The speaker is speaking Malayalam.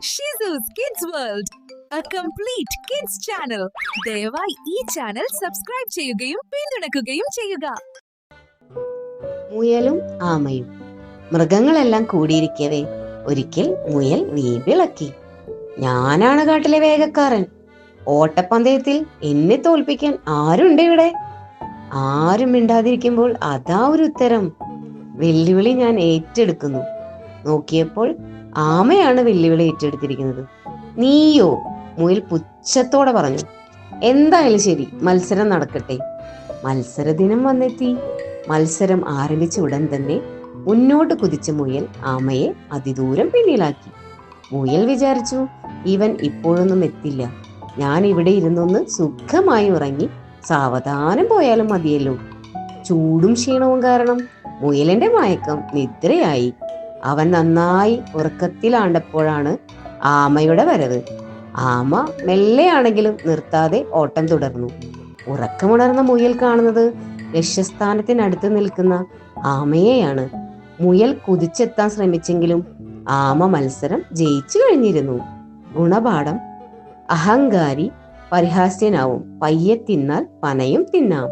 ഷിസൂസ് kids world, a complete kids channel. ദയവായി ഈ ചാനൽ സബ്സ്ക്രൈബ് ചെയ്യുകയും പിന്തുണയ്ക്കുകയും ചെയ്യുക. മുയലും ആമയും. മൃഗങ്ങളെല്ലാം കൂടിയിരിക്കവേ ഒരിക്കൽ മുയൽ വീമ്പിളക്കി. ഞാനാണ് കാട്ടിലെ വേഗക്കാരൻ. ഓട്ടപ്പന്തയത്തിൽ എന്നെ തോൽപ്പിക്കാൻ ആരുണ്ട് ഇവിടെ? ആരും മിണ്ടാതിരിക്കുമ്പോൾ അതാ ഒരു ഉത്തരം. വെല്ലുവിളി ഞാൻ ഏറ്റെടുക്കുന്നു. നോക്കിയപ്പോൾ ആമയാണ് വെല്ലുവിളി ഏറ്റെടുത്തിരിക്കുന്നത്. നീയോ? മുയൽ പുച്ഛത്തോടെ പറഞ്ഞു. എന്തായാലും ശരി, മത്സരം നടക്കട്ടെ. മത്സര ദിനം വന്നെത്തി. മത്സരം ആരംഭിച്ച ഉടൻ തന്നെ മുന്നോട്ട് കുതിച്ച മുയൽ ആമയെ അതിദൂരം പിന്നിലാക്കി. മുയൽ വിചാരിച്ചു, ഇവൻ ഇപ്പോഴൊന്നും എത്തില്ല. ഞാൻ ഇവിടെ ഇരുന്നൊന്ന് സുഖമായി ഉറങ്ങി സാവധാനം പോയാലും മതിയല്ലോ. ചൂടും ക്ഷീണവും കാരണം മുയലിന്റെ മയക്കം നിദ്രയായി. അവൻ നന്നായി ഉറക്കത്തിലാണ്ടപ്പോഴാണ് ആമയുടെ വരവ്. ആമ മെല്ലെയാണെങ്കിലും നിർത്താതെ ഓട്ടം തുടർന്നു. ഉറക്കമുണർന്ന മുയൽ കാണുന്നത് ലക്ഷ്യസ്ഥാനത്തിനടുത്ത് നിൽക്കുന്ന ആമയെയാണ്. മുയൽ കുതിച്ചെത്താൻ ശ്രമിച്ചെങ്കിലും ആമ മത്സരം ജയിച്ചു കഴിഞ്ഞിരുന്നു. ഗുണപാഠം: അഹങ്കാരി പരിഹാസ്യനാവും, പയ്യെ തിന്നാൽ പനയും തിന്നാം.